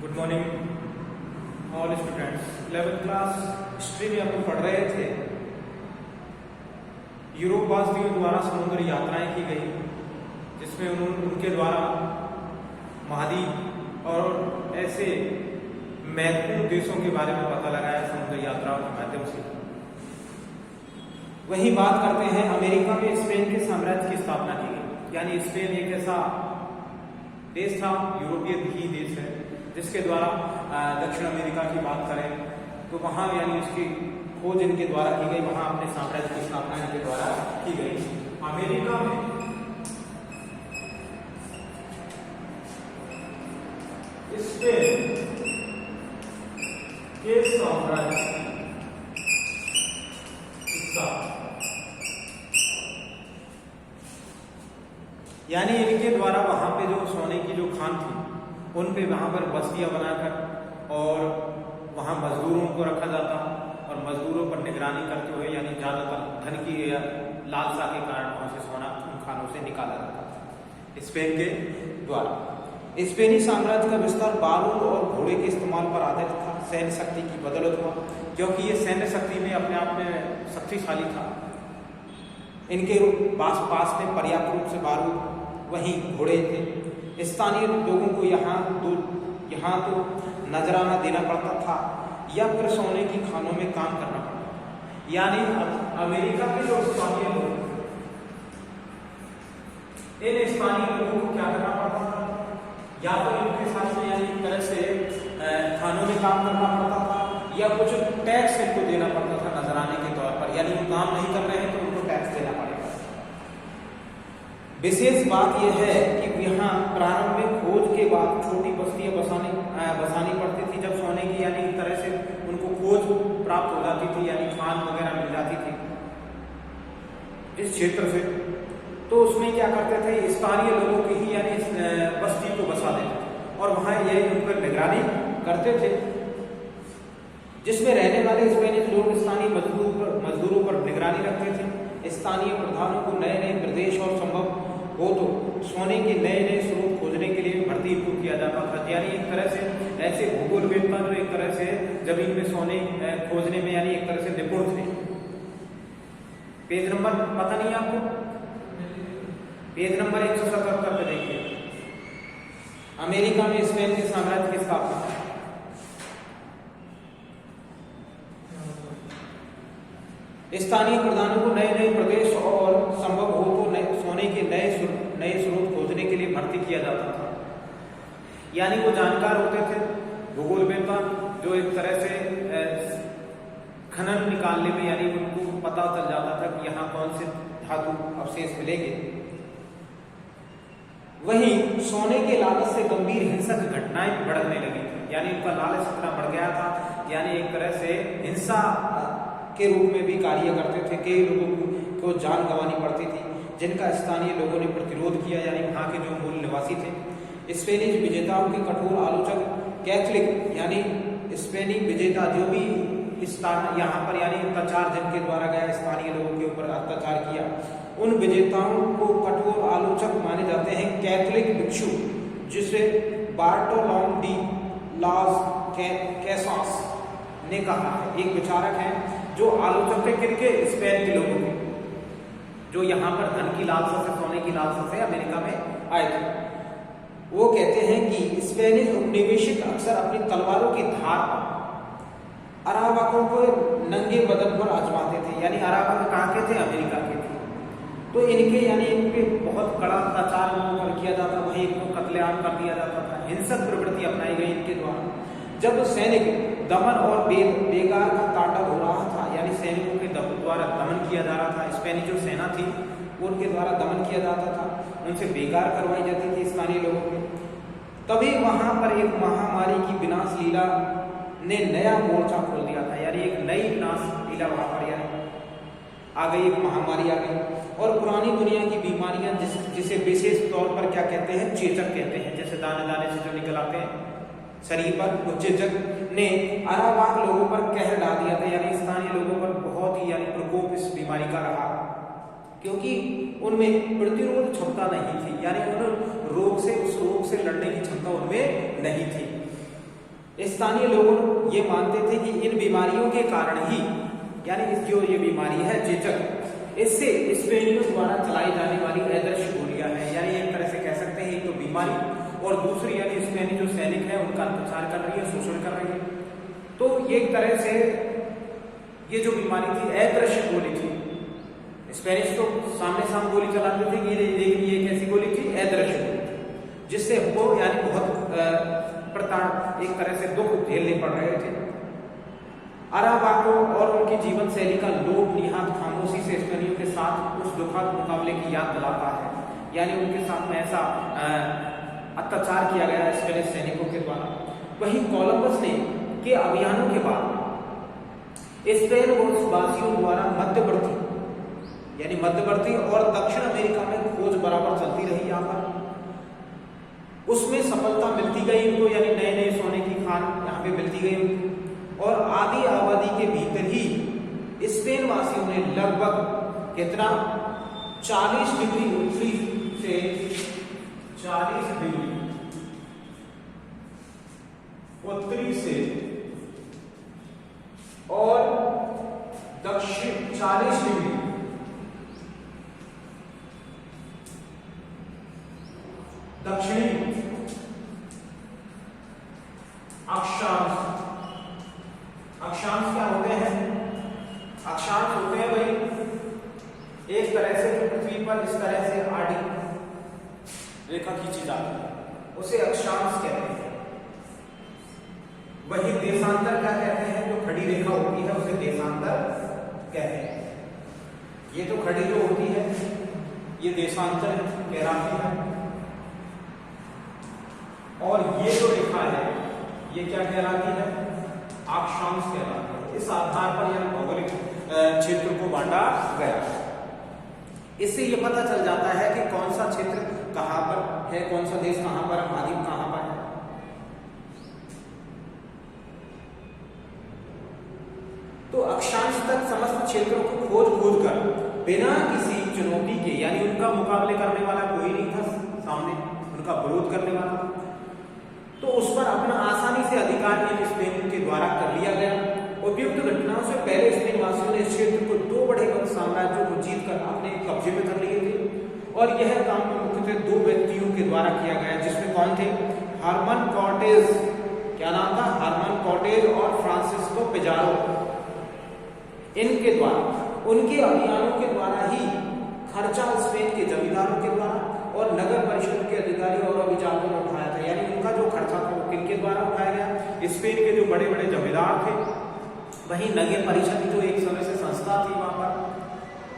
Good morning all students. 11th class history में हम पढ़ रहे थे यूरोपवासियों द्वारा समुद्री यात्राएं की गई, जिसमें उनके द्वारा महाद्वीप और ऐसे महत्वपूर्ण देशों के बारे में पता लगाया समुद्री यात्राओं के माध्यम से। वही बात करते हैं, अमेरिका में स्पेन के साम्राज्य की स्थापना की गई। यानी स्पेन एक ऐसा देश था, यूरोपीय ही देश है, जिसके द्वारा दक्षिण अमेरिका की बात करें तो वहाँ यानी उसकी खोज इनके द्वारा की गई, वहाँ अपने साम्राज्य की स्थापना इनके द्वारा की गई। अमेरिका में स्पेन के साम्राज्य यानी इनके द्वारा वहां पे जो सोने की जो खान थी उन पे वहां पर बस्तियां बनाकर और वहां मजदूरों को रखा जाता और मजदूरों पर निगरानी करते हुए यानी ज्यादातर धन की लालसा के कारण वहां से सोना उन खानों से निकाला जाता था स्पेन के द्वारा। स्पेनी साम्राज्य का विस्तार बारूद और घोड़े के इस्तेमाल पर आधारित था। सैन्य शक्ति की बदौलत हुआ, क्योंकि ये सैन्य शक्ति में अपने आप में शक्तिशाली था। इनके पास में पर्याप्त रूप से बारूद वहीं घोड़े थे। स्थानीय लोगों को यहाँ तो नजराना देना पड़ता था या फिर सोने की खानों में काम करना पड़ता। यानी अमेरिका के जो स्थानीय लोग, इन स्थानीय लोगों को क्या करना पड़ता था, या तो इनके साथ में यानी एक तरह से खानों में काम करना पड़ता था या कुछ टैक्स इनको देना पड़ता था नजराने के तौर पर। यानी वो काम नहीं कर रहे हैं तो उनको टैक्स देना पड़ेगा। विशेष बात यह है कि यहाँ प्रारंभ में खोज के बाद छोटी बस्तियां बसानी पड़ती थी। जब सोने की यानी एक तरह से उनको खोज प्राप्त हो जाती थी, यानी खान वगैरह मिल जाती थी इस क्षेत्र से, तो उसमें क्या करते थे, स्थानीय लोगों की ही यानी बस्ती को बसा देते थे और वहां यही उन पर निगरानी करते थे, जिसमें रहने वाले स्पेनिश लोग स्थानीय मजदूरों पर निगरानी रखते थे। स्थानीय प्रधानों को नए नए प्रदेश और संभव हो तो सोने के नए नए स्रोत खोजने के लिए भर्ती को किया जाता था। यानी एक तरह से ऐसे भूगोलविद जो एक तरह से जमीन में सोने खोजने में यानी एक तरह से निपुण थे। पेज नंबर पता नहीं आपको, पेज नंबर 177 पे देखिए, अमेरिका में स्पेन के साम्राज्य की स्थापना। स्थानीय प्रधानों को नए नए प्रदेश और संभव हो तो सोने के नए स्रोत खोजने के लिए भर्ती किया जाता था। यानी वो जानकार होते थे, भूगोलवेत्ता, जो एक तरह से खनन निकालने में यानी उनको पता चल जाता था कि यहाँ कौन से धातु अवशेष मिलेंगे। वहीं सोने के लालच से गंभीर हिंसक घटनाएं बढ़ने लगी थी। यानी उनका लालच इतना बढ़ गया था, यानी एक तरह से हिंसा के रूप में भी कार्य करते थे। कई लोगों को जान गंवानी पड़ती थी, जिनका स्थानीय लोगों ने प्रतिरोध किया, यानी वहाँ के जो मूल निवासी थे। स्पेनिश विजेताओं के कठोर आलोचक कैथोलिक यानी स्पेनी विजेता जो भी यहाँ पर यानी अत्याचार जिनके द्वारा गया, स्थानीय लोगों के ऊपर अत्याचार किया, उन विजेताओं को कठोर आलोचक माने जाते हैं कैथोलिक भिक्षु, जिसे बार्टोलोम डी लास कैसास ने कहा है। एक विचारक है जो आलोचक थे किनके, स्पेन के लोगों के, जो यहाँ पर धन की लालसा से, सोने की लालसा से अमेरिका में आए थे। वो कहते हैं कि स्पेनिश उपनिवेशिक अक्सर अपनी तलवारों की धार पर अरावाकों को नंगे बदन पर आजमाते थे। यानी अरावाक कहाँ के थे, अमेरिका के थे। तो इनके यानी इनके बहुत कड़ा अत्याचार पर किया जाता, वही इनको कत्लेआम कर दिया जाता था। हिंसक प्रवृत्ति अपनाई गई इनके द्वारा। जब सैनिक दमन और बेगार का तांडव हो रहा था, यानी सैनिकों के द्वारा दमन किया जा रहा था, स्पेनी जो सेना थी उनके द्वारा दमन किया जाता था, उनसे बेगार करवाई जाती थी स्थानीय लोगों के, तभी वहां पर एक महामारी की विनाश लीला ने नया मोर्चा खोल दिया था। यानी एक नई विनाश लीला वहां पर यानी आ गई, एक महामारी आ गई और पुरानी दुनिया की बीमारियां जिसे विशेष तौर पर क्या कहते हैं, चेचक कहते हैं, जैसे दाने दाने से जो निकल आते हैं शरीर पर, चेचक ने अरावाक लोगों पर कहर डाल दिया था। यानी स्थानीय लोगों पर बहुत ही यानी प्रकोप इस बीमारी का रहा, क्योंकि उनमें प्रतिरोध क्षमता नहीं थी, यानी उन रोग से, उस रोग से लड़ने की क्षमता उनमें नहीं थी। स्थानीय लोग ये मानते थे कि इन बीमारियों के कारण ही, यानी जो ये बीमारी है चेचक, इससे स्पेनियों द्वारा चलाई जाने वाली अदृश्य गोलियां हैं। यानी एक तरह से कह सकते हैं एक तो बीमारी और दूसरी यानी स्पेनी जो सैनिक है उनका अत्याचार कर रही है, शोषण कर रही है। तो एक तरह से ये जो बीमारी थी अदृश्य गोली थी। स्पेनिश तो सामने सामने गोली चलाते थे, लेकिन ये एक ऐसी गोली थी अदृश्य गोली थी, जिससे हमको यानी बहुत एक तरह से दुख झेलने पड़ रहे थे। अराबाको और उनकी जीवन शैली का लोभ निहात खामोशी से स्पेनियों के साथ उस दुखद मुकाबले की याद दिलाता है। यानी उनके साथ में ऐसा अत्याचार किया गया स्पेनिश सैनिकों के द्वारा। वहीं कोलंबस ने के अभियानों के बाद स्पेन वासियों द्वारा मध्यवर्ती और दक्षिण अमेरिका में खोज बराबर चलती रही। यहाँ पर उसमें सफलता मिलती गई इनको, यानी नए नए सोने की खान यहाँ पे मिलती गई उनको। और आधी आबादी के भीतर ही स्पेन वासियों ने लगभग कितना 40 डिग्री उत्तरी से 40 डिग्री उत्तरी से और दक्षिण 40 डिग्री दक्षिणी अक्षांश क्या होते हैं? अक्षांश होते हैं भाई एक तरह से जो पृथ्वी पर इस तरह से आड़ी रेखा खींची जाती है, उसे अक्षांश कहते हैं। वही देशांतर क्या कहते हैं? जो खड़ी रेखा होती है उसे देशांतर कहते हैं। ये तो खड़ी जो होती है ये देशांतर कहलाती है, और ये जो रेखा है ये क्या कहलाती है? अक्षांश कहलाती है। इस आधार पर यह भौगोलिक क्षेत्र को बांटा गया। इससे ये पता चल जाता है कि कौन सा क्षेत्र कहां पर है, कौन सा देश कहां पर, महाद्वीप कहां पर है। तो अक्षांश तक समस्त क्षेत्रों को खोज कर बिना किसी चुनौती के, यानी उनका मुकाबले करने वाला कोई नहीं था सामने, उनका विरोध करने वाला, तो उस पर अपना आसानी से अधिकार स्पेन के द्वारा कर लिया गया। उपयुक्त घटनाओं से पहले स्पेन वासियों ने इस क्षेत्र को 2 बड़े साम्राज्यों को जीतकर अपने कब्जे में कर लिए थे। और यह काम मुख्यतः 2 व्यक्तियों के द्वारा किया गया, जिसमें कौन थे? हर्मन कॉर्टेज, क्या नाम था? हर्मन कॉर्टेज और फ्रांसिस्को पिजारो। इनके द्वारा, उनके अभियानों के द्वारा ही खर्चा स्पेन के जमींदारों के द्वारा और नगर परिषद के अधिकारी और अभिजातों ने उठाया था। यानी उनका जो खर्चा था वो किनके द्वारा उठाया गया? स्पेन के जो बड़े बड़े जमींदार थे, वहीं नगर परिषद जो एक समय से संस्था थी वहां पर,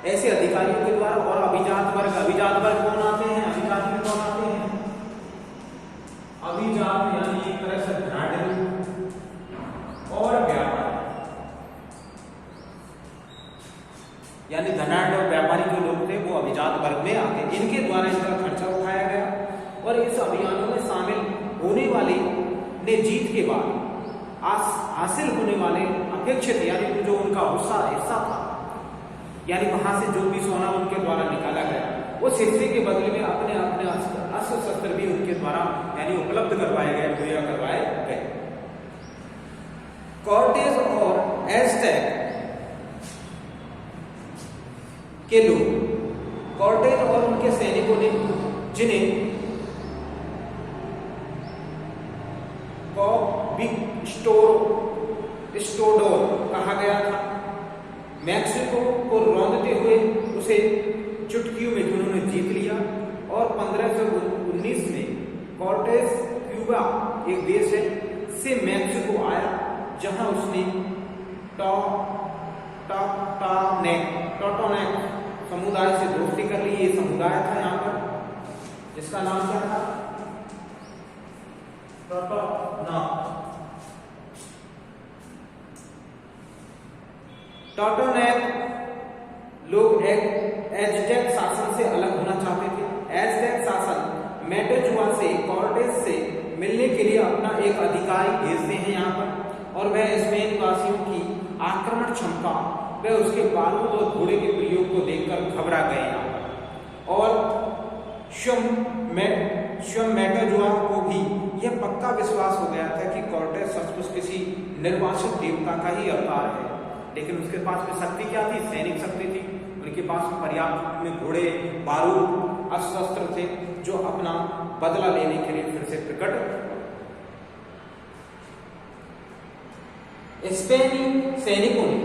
ऐसे अधिकारियों के द्वारा, और अभिजात वर्ग कौन आते हैं? अभिजात में कौन आते हैं? अभिजात यानी एक तरह से धनाढ्य और व्यापारी, यानी धनाढ्य और व्यापारी जो लोग थे वो अभिजात वर्ग में आते। इनके द्वारा इसका खर्चा उठाया गया। और इस अभियानों में शामिल होने वाले ने जीत के बाद हासिल होने वाले अपेक्षित, यानी जो उनका हिस्सा था, यानी वहां से जो भी सोना उनके द्वारा निकाला गया, उस हिस्से के बदले में अपने अस्त्र शस्त्र भी उनके द्वारा यानी उपलब्ध करवाए गए, मुहैया करवाए गए। कॉर्टेज और एज़टेक के लोग, कॉर्टेज और उनके सैनिकों ने, जिन्हें स्टोडोर कहा गया था, मैक्सिको को रौंदते हुए उसे चुटकियों में उन्होंने जीत लिया। और 1519 में कॉर्टेज क्यूबा एक देश है से मैक्सिको आया, जहां उसने टोटोनेक समुदाय से दोस्ती कर ली। ये समुदाय था यहाँ पर, जिसका नाम क्या था? टोटोनेक लोग एज़टेक शासन से अलग होना चाहते थे। एज़टेक शासन मेटेजुआ से कॉर्टेज से मिलने के लिए अपना एक अधिकारी भेजते हैं यहाँ पर, और वह स्पेन वासियों की आक्रमण क्षमता वे उसके बारूद और घोड़े के प्रयोग को देखकर घबरा गए यहाँ पर। और स्वयं मेटेजुआ को भी यह पक्का विश्वास हो गया था कि कॉर्टेज निर्वासित देवता का ही अवतार है। लेकिन उसके पास में शक्ति क्या थी? सैनिक शक्ति थी। उनके पास पर्याप्त में घोड़े, बारूद, अस्त्र शस्त्र थे जो अपना बदला लेने के लिए फिर से प्रकट। स्पेनी सैनिकों ने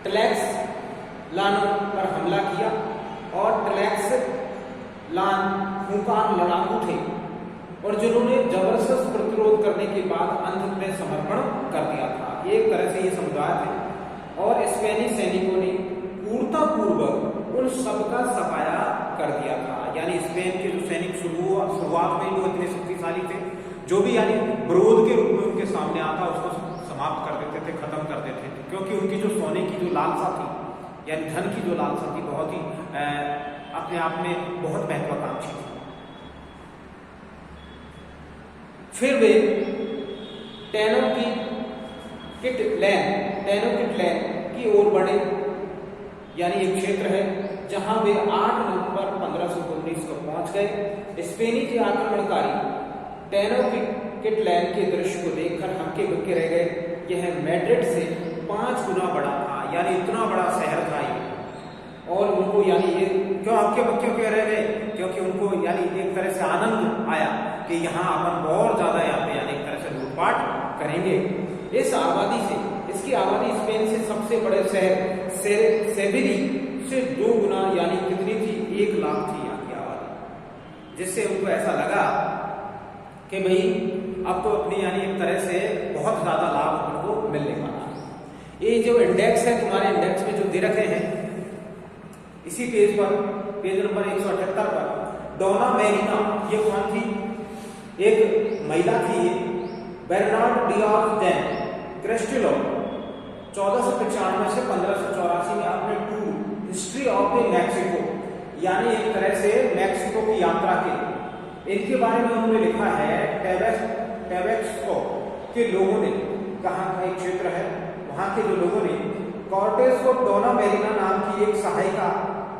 टलैक्सलान पर हमला किया और टलैक्सलान खूंखार लड़ाकू थे और जिन्होंने जबरदस्त प्रतिरोध करने के बाद अंत में समर्पण कर दिया था। एक तरह से ये समुदाय थे और स्पेनी सैनिकों ने क्रूरतापूर्वक उन सबका सफाया कर दिया था। यानी स्पेन के जो सैनिक शुरुआत में जो इतने शक्तिशाली थे, जो भी यानी विरोध के रूप में उनके सामने आता उसको समाप्त कर देते थे, खत्म कर देते थे, क्योंकि उनकी जो सोने की जो लालसा थी, यानी धन की जो लालसा थी, बहुत ही अपने आप में बहुत महत्वाकांक्षी थी। फिर वे टेनोक्टिट्लैन की ओर बढ़े, यानी एक क्षेत्र है जहां वे 8 नवंबर 1519 को पहुंच गए। स्पेनी के आक्रमणकारी टेनोक्टिट्लैन के दृश्य को देखकर हक्के बक्के रह गए। यह मैड्रिड से 5 गुना बड़ा था, यानी इतना बड़ा शहर था ये। और उनको यानी ये क्यों हक्के बक्के क्यों रह गए? क्योंकि उनको यानी एक तरह से आनंद आया कि यहाँ अपन बहुत ज्यादा यहाँ पे यानी एक तरह से लूटपाट करेंगे। इस आबादी से, इसकी आबादी स्पेन से सबसे बड़े शहर सेविली से 2 गुना यानी कितनी थी? 1 लाख थी यहाँ की आबादी, जिससे उनको ऐसा लगा कि भाई अब तो अपनी यानी एक तरह से बहुत ज्यादा लाभ उनको मिलने वाला है। ये जो इंडेक्स है, तुम्हारे इंडेक्स में जो दे रखे हैं, इसी पेज पर, पेज नंबर 178 पर, डोना मेरिना, ये कौन थी? एक महिला थी। बेर्नार्ड डियाज डे क्रेस्टिलो 1495 से 1584 में अपने tour history of the Mexico, यानी एक तरह से मैक्सिको की यात्रा के, इनके बारे में उन्होंने लिखा है। टेबेक्सको के लोगों ने, कहाँ का एक क्षेत्र है, वहां के जो लोगों ने कॉर्टेस को डोना मेरिना नाम की एक सहायिका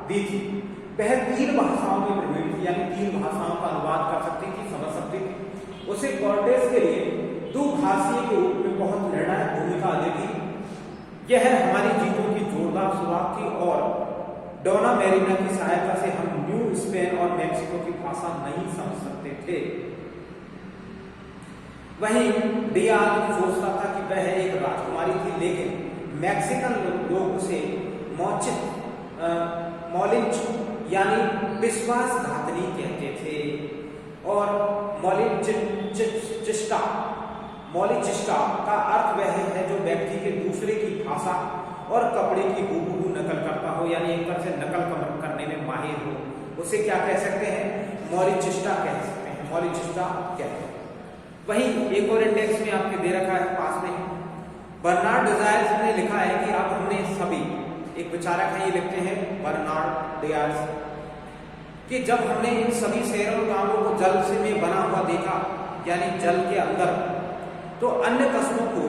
दी थी। वह 3 भाषाओं में प्रवीण थी, यानी 3 भाषाओं का अनुवाद कर सकती थी, समझ सकती थी। उसे कॉर्टेस के लिए 2 भाषीय के रूप में बहुत निर्णायक भूमिका अदा की। यह हमारी जीतों की जोरदार शुरुआत थी और डोना मेरिना की सहायता से हम न्यू स्पेन और मैक्सिको की भाषा नहीं समझ सकते थे। वहीं डियाज सोचता था कि वह एक राजकुमारी थी, लेकिन मैक्सिकन लोग उसे मॉलिंच यानी विश्वासघातनी कहते थे। और मॉलिचिस्टा का अर्थ वह है जो व्यक्ति के दूसरे की भाषा और कपड़े की हूबहू नकल करता हो, यानी एक तरह से नकल करने में माहिर हो, उसे क्या कह सकते हैं? मॉलिचिस्टा कह सकते हैं, मॉलिचिस्टा कहते हैं। वहीं एक और इंडेक्स में आपके दे रखा है पास में, बर्नार्ड डिजायर्स ने लिखा है कि अब हमने सभी, एक विचारक है ये लिखते हैं बर्नार्ड डिजायर्स, कि जब हमने इन सभी शहरों गांवों को जल से में बना हुआ देखा, यानी जल के अंदर, तो अन्य कस्बों को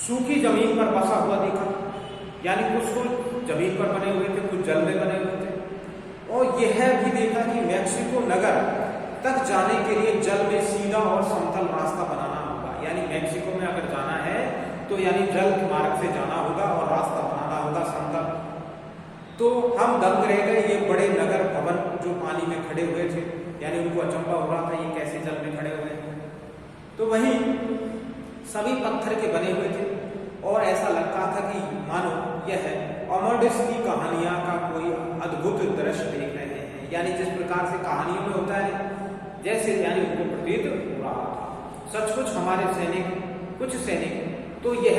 सूखी जमीन पर बसा हुआ देखा, यानी कुछ तो जमीन पर बने हुए थे, कुछ जल में बने हुए थे। और यह भी देखा कि मैक्सिको नगर तक जाने के लिए जल में सीधा और समतल रास्ता बनाना होगा, यानी मैक्सिको में अगर जाना है तो यानी जल मार्ग से जाना होगा और रास्ता बनाना होगा समतल। तो हम दंग रह गए, ये बड़े नगर भवन जो पानी में खड़े हुए थे, यानी उनको अचंभा हो रहा था ये कैसे जल में खड़े हुए हैं। तो वहीं सभी पत्थर के बने हुए थे और ऐसा लगता था कि मानो यह अमरडिस की कहानियां का कोई अद्भुत दृश्य देख रहे हैं, यानी जिस प्रकार से कहानियों में होता है जैसे, यानी उनको प्रतीत हो रहा था। सचमुच हमारे सैनिक, कुछ सैनिक तो यह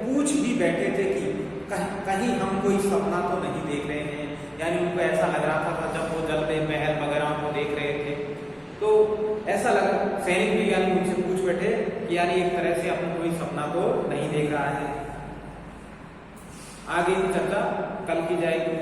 पूछ भी बैठे थे कि कहीं हम कोई सपना तो नहीं देख रहे हैं, यानी उनको ऐसा लग रहा था जब वो जल में महल वगैरह को देख रहे थे, तो ऐसा लगा सैनिक भी यानी उनसे पूछ बैठे कि यानी एक तरह से अपन कोई सपना तो नहीं देख रहा है। आगे की चर्चा कल की जाएगी।